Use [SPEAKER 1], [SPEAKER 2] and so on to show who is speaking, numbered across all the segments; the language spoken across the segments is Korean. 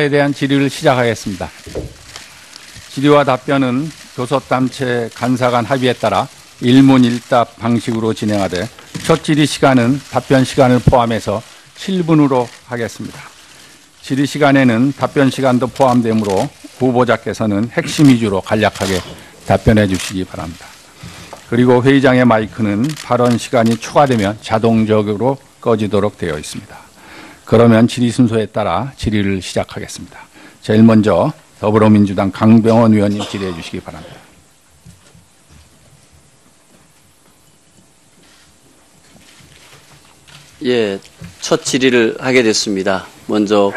[SPEAKER 1] 에 대한 질의를 시작하겠습니다. 질의와 답변은 교섭단체 간사 간 합의에 따라 일문일답 방식으로 진행하되 첫 질의 시간은 답변 시간을 포함해서 7분으로 하겠습니다. 질의 시간에는 답변 시간도 포함되므로 후보자께서는 핵심 위주로 간략하게 답변해 주시기 바랍니다. 그리고 회의장의 마이크는 발언 시간이 초과되면 자동적으로 꺼지도록 되어 있습니다. 그러면 질의 순서에 따라 질의를 시작하겠습니다. 제일 먼저 더불어민주당 강병원 의원님 질의해 주시기 바랍니다.
[SPEAKER 2] 예, 첫 질의를 하게 됐습니다. 먼저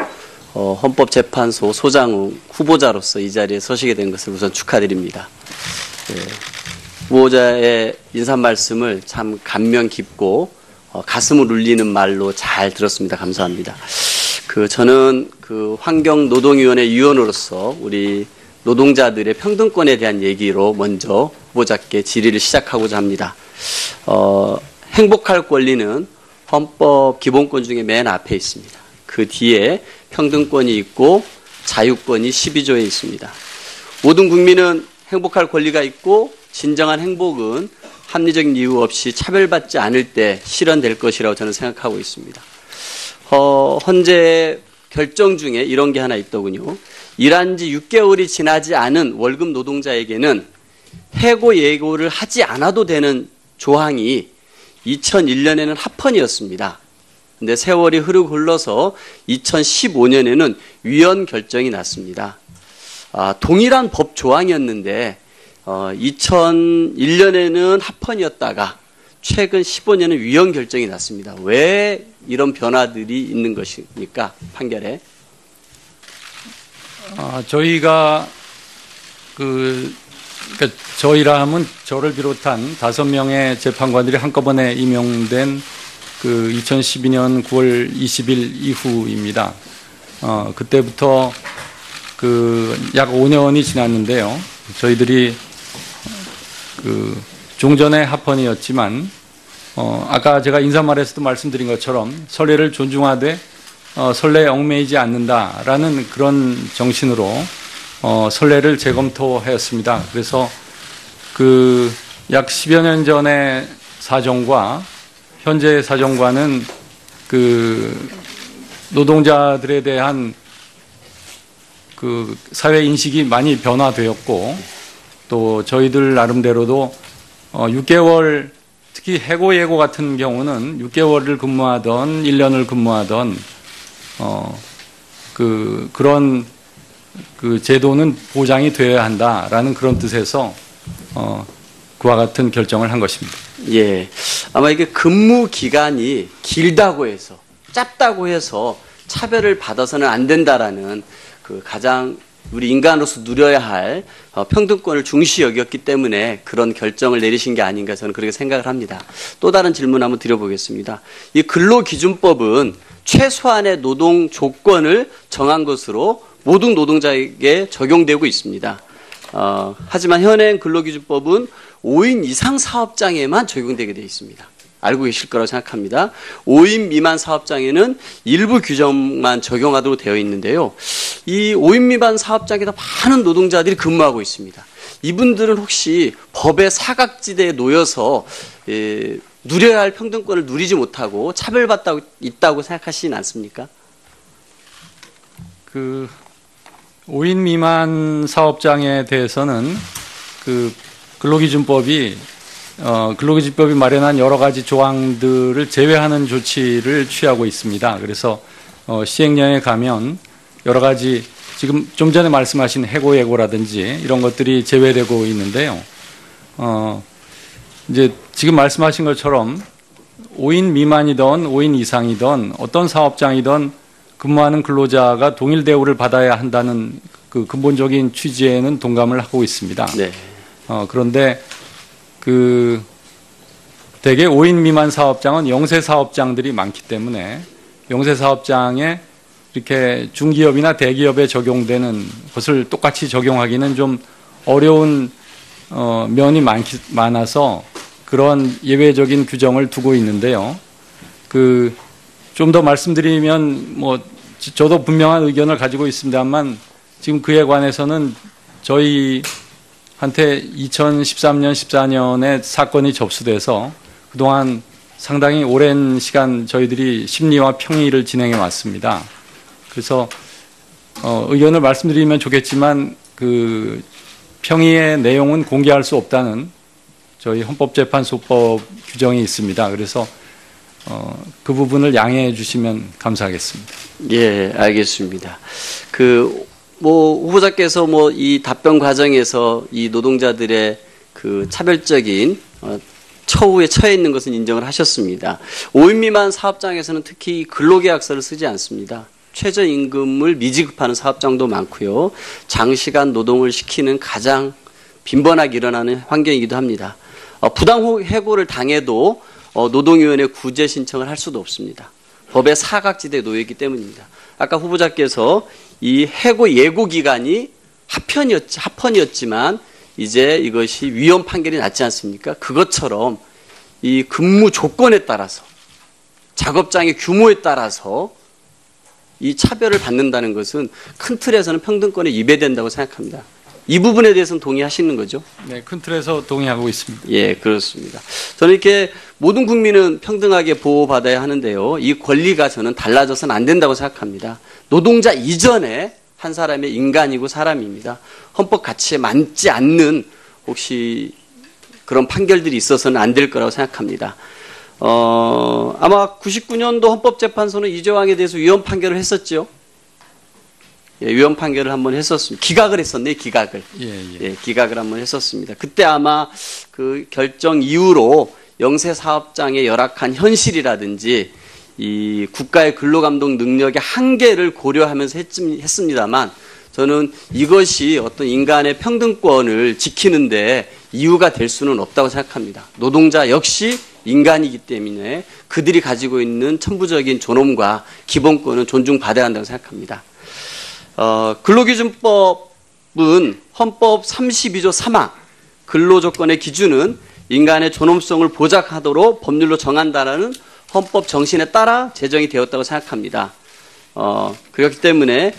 [SPEAKER 2] 헌법재판소 소장욱 후보자로서 이 자리에 서시게 된 것을 우선 축하드립니다. 예, 후보자의 인사 말씀을 참 감명 깊고 가슴을 울리는 말로 잘 들었습니다. 감사합니다. 저는 환경노동위원회 위원으로서 우리 노동자들의 평등권에 대한 얘기로 먼저 후보자께 질의를 시작하고자 합니다. 행복할 권리는 헌법 기본권 중에 맨 앞에 있습니다. 그 뒤에 평등권이 있고 자유권이 12조에 있습니다. 모든 국민은 행복할 권리가 있고 진정한 행복은 합리적인 이유 없이 차별받지 않을 때 실현될 것이라고 저는 생각하고 있습니다. 현재 결정 중에 이런 게 하나 있더군요. 일한 지 6개월이 지나지 않은 월급 노동자에게는 해고 예고를 하지 않아도 되는 조항이 2001년에는 합헌이었습니다. 근데 세월이 흘러서 2015년에는 위헌 결정이 났습니다. 동일한 법 조항이었는데 2001년에는 합헌이었다가 최근 15년은 위헌 결정이 났습니다. 왜 이런 변화들이 있는 것입니까? 판결에.
[SPEAKER 1] 저희가 그러니까 저희라 하면 저를 비롯한 5명의 재판관들이 한꺼번에 임용된 2012년 9월 20일 이후입니다. 그때부터 약 5년이 지났는데요. 저희들이 종전의 합헌이었지만 아까 제가 인사말에서도 말씀드린 것처럼 선례를 존중하되 선례에 얽매이지 않는다라는 그런 정신으로 선례를 재검토하였습니다. 그래서 약 10여 년 전의 사정과 현재의 사정과는 노동자들에 대한 사회 인식이 많이 변화되었고 또 저희들 나름대로도 6개월 특히 해고 예고 같은 경우는 6개월을 근무하던 1년을 근무하던 그런 제도는 보장이 되어야 한다라는 그런 뜻에서 그와 같은 결정을 한 것입니다.
[SPEAKER 2] 예, 아마 이게 근무 기간이 길다고 해서 짧다고 해서 차별을 받아서는 안 된다라는 가장 우리 인간으로서 누려야 할 평등권을 중시 여겼기 때문에 그런 결정을 내리신 게 아닌가 저는 그렇게 생각을 합니다. 또 다른 질문 한번 드려보겠습니다. 이 근로기준법은 최소한의 노동 조건을 정한 것으로 모든 노동자에게 적용되고 있습니다. 하지만 현행 근로기준법은 5인 이상 사업장에만 적용되게 되어 있습니다. 알고 계실 거라고 생각합니다. 5인 미만 사업장에는 일부 규정만 적용하도록 되어 있는데요. 이 5인 미만 사업장에도 많은 노동자들이 근무하고 있습니다. 이분들은 혹시 법의 사각지대에 놓여서 누려야 할 평등권을 누리지 못하고 차별받고 있다고 생각하시진 않습니까?
[SPEAKER 1] 5인 미만 사업장에 대해서는 근로기준법이 마련한 여러 가지 조항들을 제외하는 조치를 취하고 있습니다. 그래서 시행령에 가면 여러 가지 지금 좀 전에 말씀하신 해고 예고라든지 이런 것들이 제외되고 있는데요. 이제 지금 말씀하신 것처럼 5인 미만이든 5인 이상이든 어떤 사업장이든 근무하는 근로자가 동일 대우를 받아야 한다는 근본적인 취지에는 동감을 하고 있습니다. 네. 그런데 대개 5인 미만 사업장은 영세 사업장들이 많기 때문에 영세 사업장에 이렇게 중기업이나 대기업에 적용되는 것을 똑같이 적용하기는 좀 어려운 면이 많아서 그런 예외적인 규정을 두고 있는데요. 좀 더 말씀드리면 저도 분명한 의견을 가지고 있습니다만 지금 그에 관해서는 저희한테 2013년, 14년에 사건이 접수돼서 그동안 상당히 오랜 시간 저희들이 심리와 평의를 진행해 왔습니다. 그래서 의견을 말씀드리면 좋겠지만 그 평의의 내용은 공개할 수 없다는 저희 헌법재판소법 규정이 있습니다. 그래서 그 부분을 양해해 주시면 감사하겠습니다.
[SPEAKER 2] 예, 알겠습니다. 후보자께서 이 답변 과정에서 이 노동자들의 그 차별적인 처우에 처해 있는 것은 인정을 하셨습니다. 5인 미만 사업장에서는 특히 근로계약서를 쓰지 않습니다. 최저임금을 미지급하는 사업장도 많고요. 장시간 노동을 시키는 가장 빈번하게 일어나는 환경이기도 합니다. 부당해고를 당해도 노동위원회 구제 신청을 할 수도 없습니다. 법의 사각지대에 놓여 있기 때문입니다. 아까 후보자께서 이 해고 예고 기간이 합헌이었지만 이제 이것이 위헌 판결이 났지 않습니까? 그것처럼 이 근무 조건에 따라서 작업장의 규모에 따라서 이 차별을 받는다는 것은 큰 틀에서는 평등권에 위배된다고 생각합니다. 이 부분에 대해서는 동의하시는 거죠?
[SPEAKER 1] 네, 큰 틀에서 동의하고 있습니다.
[SPEAKER 2] 예, 그렇습니다. 저는 이렇게 모든 국민은 평등하게 보호받아야 하는데요. 이 권리가 저는 달라져서는 안 된다고 생각합니다. 노동자 이전에 한 사람의 인간이고 사람입니다. 헌법 가치에 맞지 않는 혹시 그런 판결들이 있어서는 안 될 거라고 생각합니다. 아마 99년도 헌법재판소는 이재왕에 대해서 위헌 판결을 했었죠. 예, 위헌 판결을 한번 했었습니다. 기각을 했었네, 기각을. 예, 기각을 한번 했었습니다. 그때 아마 그 결정 이후로 영세 사업장의 열악한 현실이라든지 이 국가의 근로감독 능력의 한계를 고려하면서 했습니다만 저는 이것이 어떤 인간의 평등권을 지키는데 이유가 될 수는 없다고 생각합니다. 노동자 역시 인간이기 때문에 그들이 가지고 있는 천부적인 존엄과 기본권은 존중받아야 한다고 생각합니다. 근로기준법은 헌법 32조 3항 근로조건의 기준은 인간의 존엄성을 보장하도록 법률로 정한다라는 헌법 정신에 따라 제정이 되었다고 생각합니다. 그렇기 때문에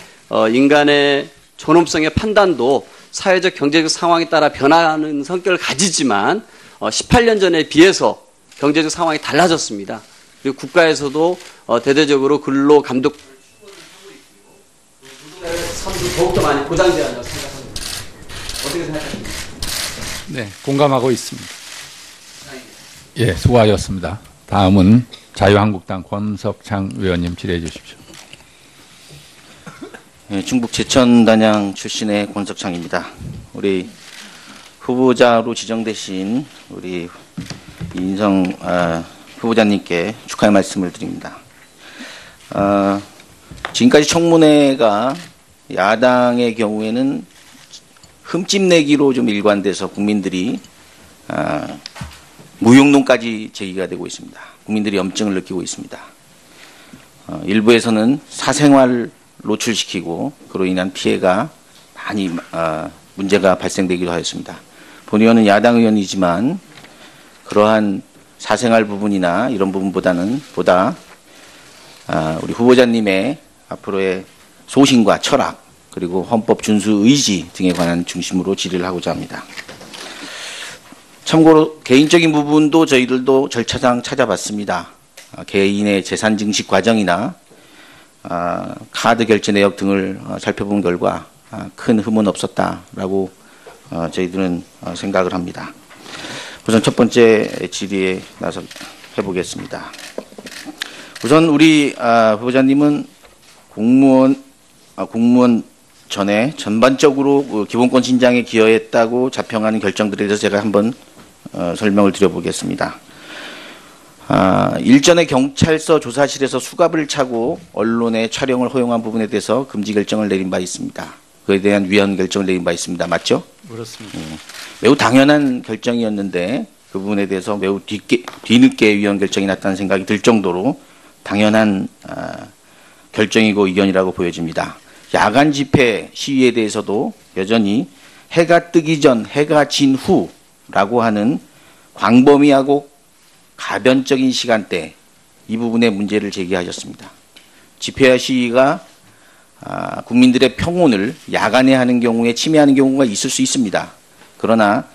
[SPEAKER 2] 인간의 존엄성의 판단도 사회적 경제적 상황에 따라 변화하는 성격을 가지지만 18년 전에 비해서 경제적 상황이 달라졌습니다. 그리고 국가에서도 대대적으로 근로 감독 삶도 더욱더 많이 보장되어야 한다고 생각합니다. 어떻게 생각하십니까?
[SPEAKER 1] 네, 공감하고 있습니다. 예, 수고하셨습니다. 다음은 자유한국당 권석창 의원님 질의해 주십시오.
[SPEAKER 3] 네, 충북 제천단양 출신의 권석창입니다. 우리 후보자로 지정되신 우리 이인성 후보자님께 축하의 말씀을 드립니다. 지금까지 청문회가 야당의 경우에는 흠집내기로 좀 일관돼서 국민들이 무용론까지 제기가 되고 있습니다. 국민들이 염증을 느끼고 있습니다. 일부에서는 사생활 노출시키고 그로 인한 피해가 많이 문제가 발생되기도 하였습니다. 본 의원은 야당 의원이지만 그러한 사생활 부분이나 이런 부분보다는 보다 우리 후보자님의 앞으로의 소신과 철학 그리고 헌법 준수 의지 등에 관한 중심으로 질의를 하고자 합니다. 참고로 개인적인 부분도 저희들도 절차상 찾아봤습니다. 개인의 재산 증식 과정이나 카드 결제 내역 등을 살펴본 결과 큰 흠은 없었다라고 저희들은 생각을 합니다. 우선 첫 번째 질의에 나서 해보겠습니다. 우선 우리 후보자님은 공무원 전에 전반적으로 기본권 신장에 기여했다고 자평하는 결정들에 대해서 제가 한번 설명을 드려보겠습니다. 일전에 경찰서 조사실에서 수갑을 차고 언론의 촬영을 허용한 부분에 대해서 금지 결정을 내린 바 있습니다. 그에 대한 위헌 결정을 내린 바 있습니다. 맞죠?
[SPEAKER 1] 그렇습니다.
[SPEAKER 3] 매우 당연한 결정이었는데 그 부분에 대해서 매우 뒤늦게 위헌 결정이 났다는 생각이 들 정도로 당연한 결정이고 의견이라고 보여집니다. 야간 집회 시위에 대해서도 여전히 해가 뜨기 전, 해가 진 후라고 하는 광범위하고 가변적인 시간대 이 부분에 문제를 제기하셨습니다. 집회와 시위가 국민들의 평온을 야간에 하는 경우에 침해하는 경우가 있을 수 있습니다. 그러나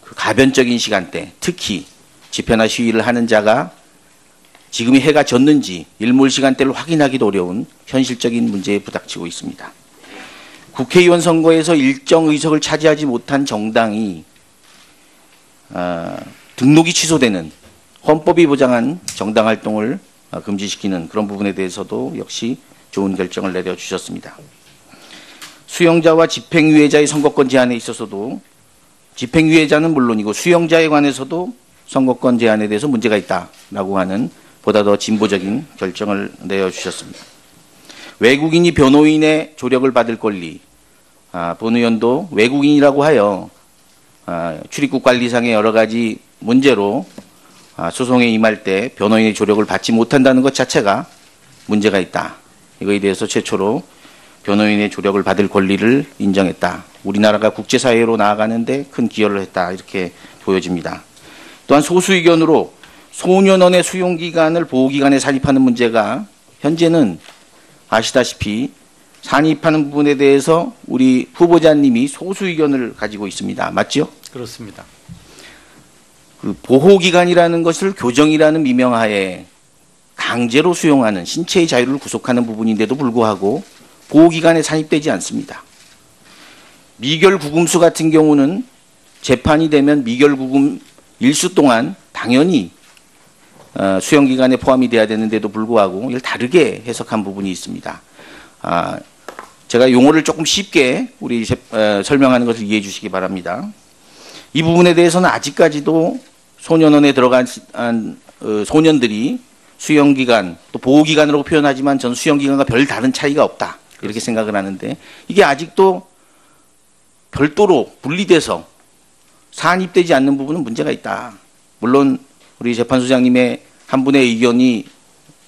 [SPEAKER 3] 그 가변적인 시간대, 특히 집회나 시위를 하는 자가 지금이 해가 졌는지 일몰 시간대를 확인하기도 어려운 현실적인 문제에 부닥치고 있습니다. 국회의원 선거에서 일정 의석을 차지하지 못한 정당이 등록이 취소되는 헌법이 보장한 정당 활동을 금지시키는 그런 부분에 대해서도 역시 좋은 결정을 내려주셨습니다. 수용자와 집행유예자의 선거권 제한에 있어서도 집행유예자는 물론이고 수용자에 관해서도 선거권 제한에 대해서 문제가 있다라고 하는 보다 더 진보적인 결정을 내어주셨습니다. 외국인이 변호인의 조력을 받을 권리, 본 의원도 외국인이라고 하여 출입국 관리상의 여러 가지 문제로 소송에 임할 때 변호인의 조력을 받지 못한다는 것 자체가 문제가 있다. 이거에 대해서 최초로 변호인의 조력을 받을 권리를 인정했다. 우리나라가 국제사회로 나아가는데 큰 기여를 했다. 이렇게 보여집니다. 또한 소수 의견으로 소년원의 수용기간을 보호기간에 산입하는 문제가 현재는 아시다시피 산입하는 부분에 대해서 우리 후보자님이 소수 의견을 가지고 있습니다. 맞죠?
[SPEAKER 1] 그렇습니다.
[SPEAKER 3] 그 보호기간이라는 것을 교정이라는 미명하에 강제로 수용하는 신체의 자유를 구속하는 부분인데도 불구하고 보호기간에 산입되지 않습니다. 미결구금수 같은 경우는 재판이 되면 미결구금 일수 동안 당연히 수용기간에 포함이 돼야 되는데도 불구하고 이걸 다르게 해석한 부분이 있습니다. 제가 용어를 조금 쉽게 설명하는 것을 이해해 주시기 바랍니다. 이 부분에 대해서는 아직까지도 소년원에 들어간 소년들이 수용기간 또 보호기간으로 표현하지만 저는 수용기간과 별 다른 차이가 없다 이렇게 생각을 하는데 이게 아직도 별도로 분리돼서 산입되지 않는 부분은 문제가 있다. 물론 우리 재판소장님의 한 분의 의견이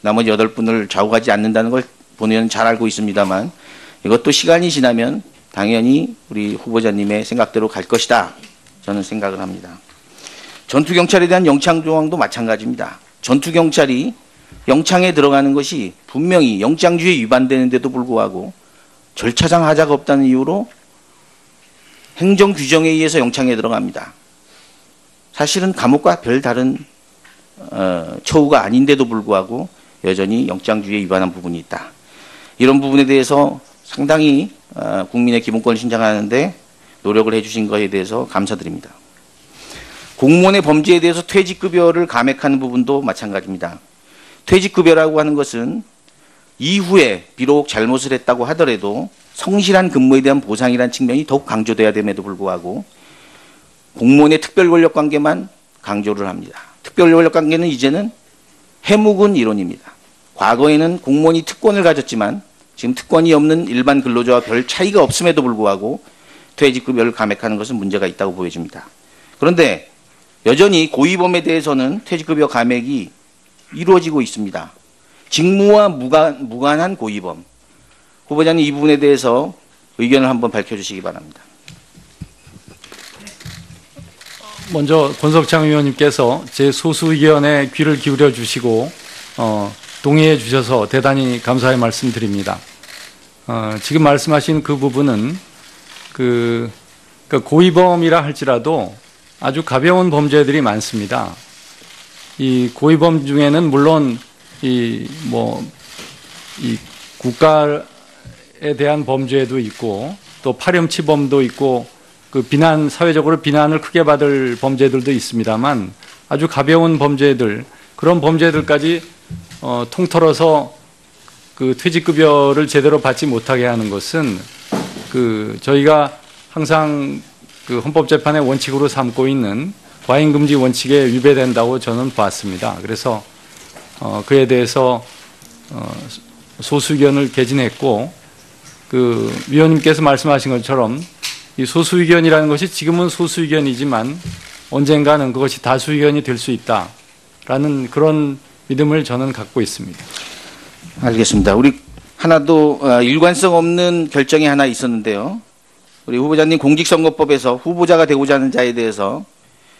[SPEAKER 3] 나머지 8분을 좌우하지 않는다는 걸 본 의원은 잘 알고 있습니다만 이것도 시간이 지나면 당연히 우리 후보자님의 생각대로 갈 것이다. 저는 생각을 합니다. 전투경찰에 대한 영창 조항도 마찬가지입니다. 전투경찰이 영창에 들어가는 것이 분명히 영장주의에 위반되는데도 불구하고 절차상 하자가 없다는 이유로 행정규정에 의해서 영창에 들어갑니다. 사실은 감옥과 별 다른 처우가 아닌데도 불구하고 여전히 영장주의에 위반한 부분이 있다. 이런 부분에 대해서 상당히 국민의 기본권을 신장하는데 노력을 해주신 것에 대해서 감사드립니다. 공무원의 범죄에 대해서 퇴직급여를 감액하는 부분도 마찬가지입니다. 퇴직급여라고 하는 것은 이후에 비록 잘못을 했다고 하더라도 성실한 근무에 대한 보상이라는 측면이 더욱 강조돼야 됨에도 불구하고 공무원의 특별권력관계만 강조를 합니다. 특별권력관계는 이제는 해묵은 이론입니다. 과거에는 공무원이 특권을 가졌지만 지금 특권이 없는 일반 근로자와 별 차이가 없음에도 불구하고 퇴직급여를 감액하는 것은 문제가 있다고 보여집니다. 그런데 여전히 고위범에 대해서는 퇴직급여 감액이 이루어지고 있습니다. 직무와 무관한 고위범. 후보자님 이 부분에 대해서 의견을 한번 밝혀주시기 바랍니다.
[SPEAKER 1] 먼저 권석창 의원님께서 제 소수 의견에 귀를 기울여 주시고 동의해 주셔서 대단히 감사의 말씀드립니다. 지금 말씀하신 그 부분은 고위범이라 할지라도 아주 가벼운 범죄들이 많습니다. 이 고위범 중에는 물론 이 국가에 대한 범죄도 있고 또 파렴치범도 있고 사회적으로 비난을 크게 받을 범죄들도 있습니다만 아주 가벼운 범죄들 그런 범죄들까지 통틀어서 퇴직급여를 제대로 받지 못하게 하는 것은 저희가 항상 헌법재판의 원칙으로 삼고 있는 과잉금지 원칙에 위배된다고 저는 봤습니다. 그래서 그에 대해서 소수 의견을 개진했고 위원님께서 말씀하신 것처럼 이 소수 의견이라는 것이 지금은 소수 의견이지만 언젠가는 그것이 다수 의견이 될 수 있다라는 그런 믿음을 저는 갖고 있습니다.
[SPEAKER 3] 알겠습니다. 우리 하나도 일관성 없는 결정이 하나 있었는데요. 우리 후보자님 공직선거법에서 후보자가 되고자 하는 자에 대해서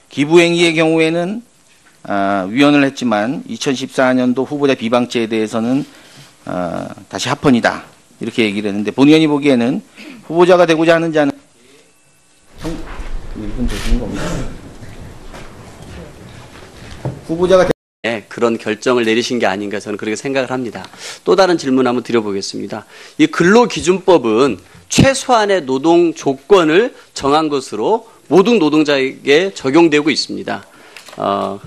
[SPEAKER 3] 기부행위의 경우에는 위헌을 했지만 2014년도 후보자 비방죄에 대해서는 다시 합헌이다. 이렇게 얘기를 했는데 본의원이 보기에는 후보자가 되고자 하는 자는 후보자가
[SPEAKER 2] 그런 결정을 내리신 게 아닌가 저는 그렇게 생각을 합니다. 또 다른 질문 한번 드려보겠습니다. 이 근로기준법은 최소한의 노동 조건을 정한 것으로 모든 노동자에게 적용되고 있습니다.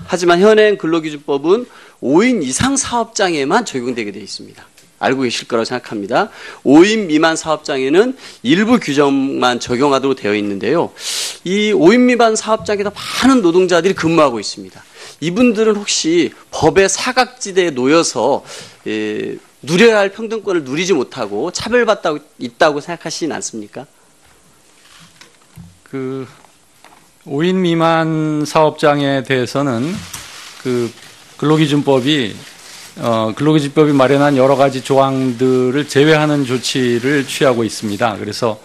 [SPEAKER 2] 하지만 현행 근로기준법은 5인 이상 사업장에만 적용되게 되어 있습니다. 알고 계실 거라고 생각합니다. 5인 미만 사업장에는 일부 규정만 적용하도록 되어 있는데요. 이 5인 미만 사업장에도 많은 노동자들이 근무하고 있습니다. 이분들은 혹시 법의 사각지대에 놓여서 누려야 할 평등권을 누리지 못하고 차별받고 있다고 생각하시진 않습니까?
[SPEAKER 1] 5인 미만 사업장에 대해서는 근로기준법이 마련한 여러 가지 조항들을 제외하는 조치를 취하고 있습니다. 그래서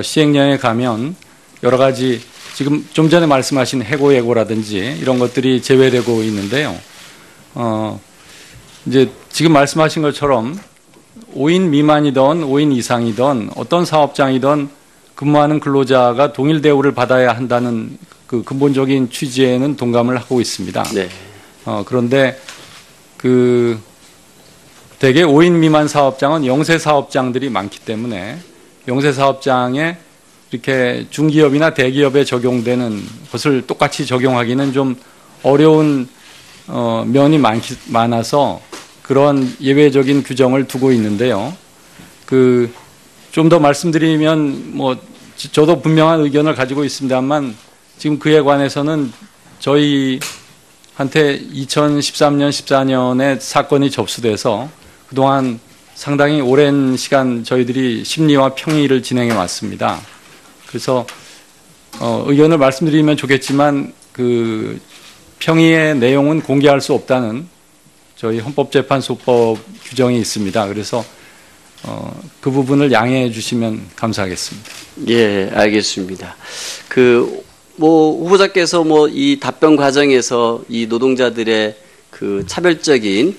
[SPEAKER 1] 시행령에 가면 여러 가지 지금 좀 전에 말씀하신 해고예고라든지 이런 것들이 제외되고 있는데요. 이제 지금 말씀하신 것처럼 5인 미만이든 5인 이상이든 어떤 사업장이든 근무하는 근로자가 동일 대우를 받아야 한다는 그 근본적인 취지에는 동감을 하고 있습니다.
[SPEAKER 2] 네.
[SPEAKER 1] 그런데 대개 5인 미만 사업장은 영세 사업장들이 많기 때문에 영세 사업장에 이렇게 중기업이나 대기업에 적용되는 것을 똑같이 적용하기는 좀 어려운 면이 많아서 그런 예외적인 규정을 두고 있는데요. 좀 더 말씀드리면 저도 분명한 의견을 가지고 있습니다만 지금 그에 관해서는 저희한테 2013년, 14년에 사건이 접수돼서 그동안 상당히 오랜 시간 저희들이 심리와 평의를 진행해 왔습니다. 그래서 의견을 말씀드리면 좋겠지만 평의의 내용은 공개할 수 없다는 저희 헌법재판소법 규정이 있습니다. 그래서 그 부분을 양해해 주시면 감사하겠습니다.
[SPEAKER 2] 예, 알겠습니다. 후보자께서 이 답변 과정에서 이 노동자들의 차별적인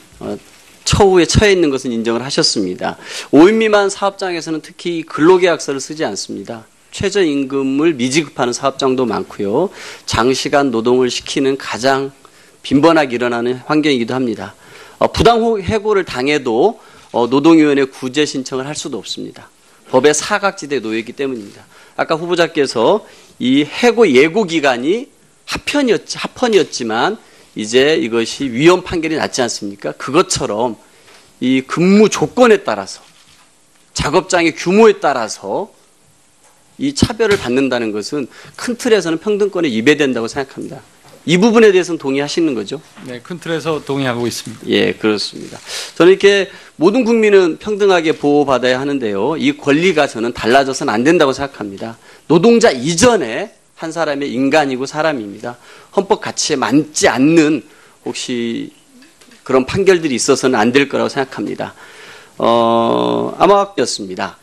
[SPEAKER 2] 처우에 처해 있는 것은 인정을 하셨습니다. 5인 미만 사업장에서는 특히 근로계약서를 쓰지 않습니다. 최저임금을 미지급하는 사업장도 많고요. 장시간 노동을 시키는 가장 빈번하게 일어나는 환경이기도 합니다. 부당해고를 당해도 노동위원회 구제 신청을 할 수도 없습니다. 법의 사각지대에 놓여 있기 때문입니다. 아까 후보자께서 이 해고 예고 기간이 합헌이었지만 이제 이것이 위헌 판결이 났지 않습니까? 그것처럼 이 근무 조건에 따라서 작업장의 규모에 따라서 이 차별을 받는다는 것은 큰 틀에서는 평등권에 위배된다고 생각합니다. 이 부분에 대해서는 동의하시는 거죠?
[SPEAKER 1] 네, 큰 틀에서 동의하고 있습니다.
[SPEAKER 2] 예, 그렇습니다. 저는 이렇게 모든 국민은 평등하게 보호받아야 하는데요. 이 권리가 저는 달라져서는 안 된다고 생각합니다. 노동자 이전에 한 사람의 인간이고 사람입니다. 헌법 가치에 맞지 않는 혹시 그런 판결들이 있어서는 안 될 거라고 생각합니다. 아마 였습니다.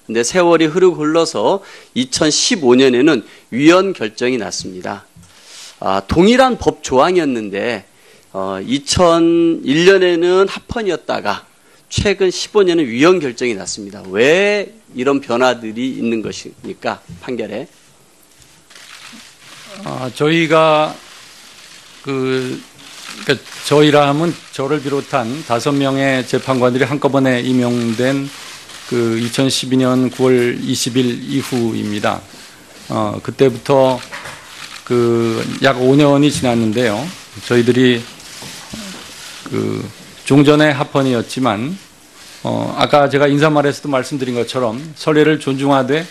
[SPEAKER 2] 근데 세월이 흐르고 흘러서 2015년에는 위헌 결정이 났습니다. 동일한 법 조항이었는데 2001년에는 합헌이었다가 최근 15년은 위헌 결정이 났습니다. 왜 이런 변화들이 있는 것입니까? 판결에?
[SPEAKER 1] 저희가 그러니까 저희라 하면 저를 비롯한 5명의 재판관들이 한꺼번에 임용된 2012년 9월 20일 이후입니다. 그때부터 약 5년이 지났는데요. 저희들이 종전의 합헌이었지만 아까 제가 인사말에서도 말씀드린 것처럼 선례를 존중하되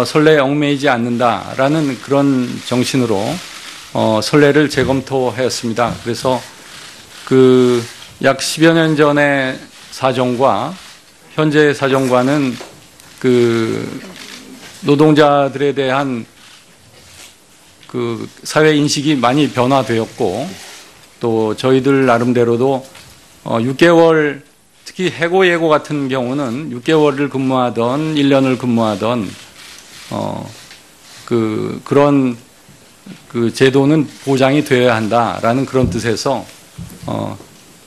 [SPEAKER 1] 선례에 얽매이지 않는다라는 그런 정신으로 선례를 재검토하였습니다. 그래서 약 10여 년 전의 사정과 현재의 사정과는 노동자들에 대한 사회 인식이 많이 변화되었고 또 저희들 나름대로도 6개월 특히 해고 예고 같은 경우는 6개월을 근무하던 1년을 근무하던 그런 제도는 보장이 되어야 한다라는 그런 뜻에서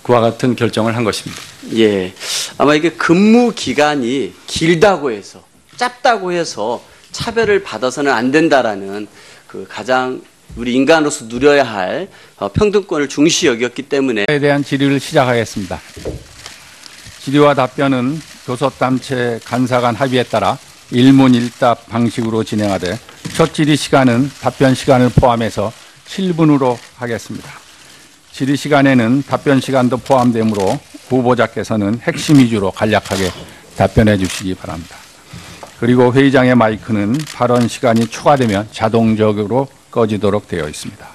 [SPEAKER 1] 그와 같은 결정을 한 것입니다.
[SPEAKER 2] 예. 아마 이게 근무 기간이 길다고 해서, 짧다고 해서 차별을 받아서는 안 된다라는 그 가장 우리 인간으로서 누려야 할 평등권을 중시 여겼기 때문에
[SPEAKER 1] 에 대한 질의를 시작하겠습니다. 질의와 답변은 교섭단체 간사 간 합의에 따라 일문일답 방식으로 진행하되 첫 질의 시간은 답변 시간을 포함해서 7분으로 하겠습니다. 질의 시간에는 답변 시간도 포함되므로 후보자께서는 핵심 위주로 간략하게 답변해 주시기 바랍니다. 그리고 회의장의 마이크는 발언 시간이 초과되면 자동적으로 꺼지도록 되어 있습니다.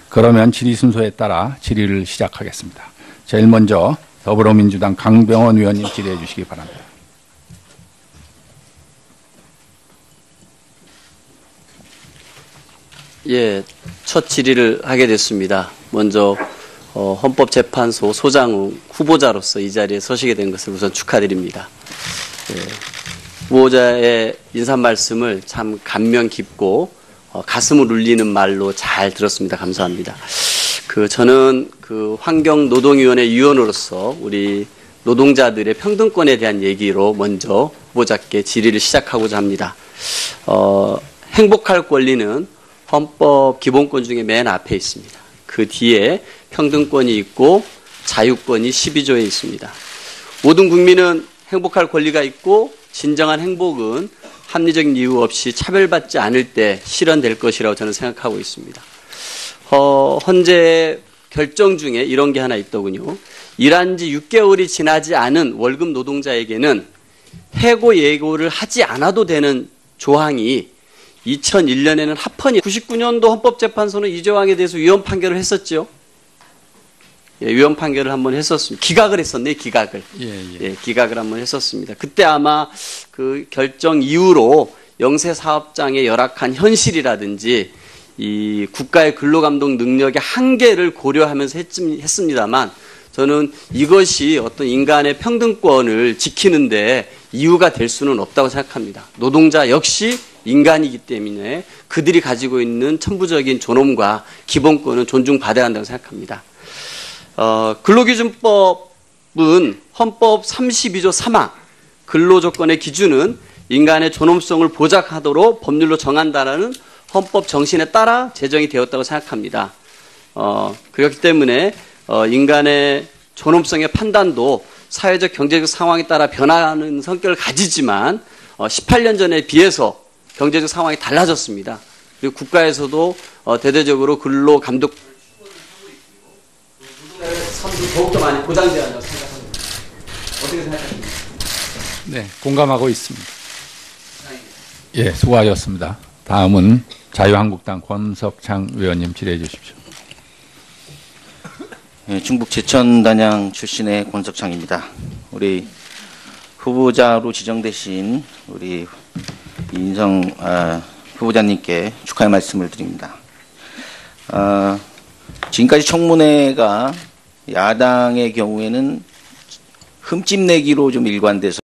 [SPEAKER 1] 그러면 질의 순서에 따라 질의를 시작하겠습니다. 제일 먼저 더불어민주당 강병원 의원님 질의해 주시기 바랍니다.
[SPEAKER 2] 예, 첫 질의를 하게 됐습니다. 먼저 헌법재판소 소장웅 후보자로서 이 자리에 서시게 된 것을 우선 축하드립니다. 예, 후보자의 인사 말씀을 참 감명 깊고 가슴을 울리는 말로 잘 들었습니다. 감사합니다. 저는 환경노동위원회 위원으로서 우리 노동자들의 평등권에 대한 얘기로 먼저 후보자께 질의를 시작하고자 합니다. 행복할 권리는 헌법 기본권 중에 맨 앞에 있습니다. 그 뒤에 평등권이 있고 자유권이 12조에 있습니다. 모든 국민은 행복할 권리가 있고 진정한 행복은 합리적인 이유 없이 차별받지 않을 때 실현될 것이라고 저는 생각하고 있습니다. 헌재 결정 중에 이런 게 하나 있더군요. 일한 지 6개월이 지나지 않은 월급 노동자에게는 해고 예고를 하지 않아도 되는 조항이 2001년에는 합헌이 99년도 헌법재판소는 이 조항에 대해서 위헌 판결을 했었죠. 예, 위헌 판결을 한번 했었습니다. 기각을 했었네, 기각을. 예, 기각을 한번 했었습니다. 그때 아마 그 결정 이후로 영세사업장의 열악한 현실이라든지 이 국가의 근로감독 능력의 한계를 고려하면서 했습니다만 저는 이것이 어떤 인간의 평등권을 지키는데 이유가 될 수는 없다고 생각합니다. 노동자 역시 인간이기 때문에 그들이 가지고 있는 천부적인 존엄과 기본권은 존중받아야 한다고 생각합니다. 근로기준법은 헌법 32조 3항 근로조건의 기준은 인간의 존엄성을 보장하도록 법률로 정한다라는 헌법 정신에 따라 제정이 되었다고 생각합니다. 그렇기 때문에 인간의 존엄성의 판단도 사회적 경제적 상황에 따라 변화하는 성격을 가지지만 18년 전에 비해서 경제적 상황이 달라졌습니다. 그리고 국가에서도 대대적으로 근로 감독 삶도 더욱더 많이 보장되어야 한다고 생각합니다. 어떻게 생각하십니까?
[SPEAKER 1] 네, 공감하고 있습니다. 예, 수고하셨습니다. 다음은 자유한국당 권석창 의원님 질의해 주십시오.
[SPEAKER 3] 네, 충북 제천단양 출신의 권석창입니다. 우리 후보자로 지정되신 우리 이인성 후보자님께 축하의 말씀을 드립니다. 지금까지 청문회가 야당의 경우에는 흠집내기로 좀 일관돼서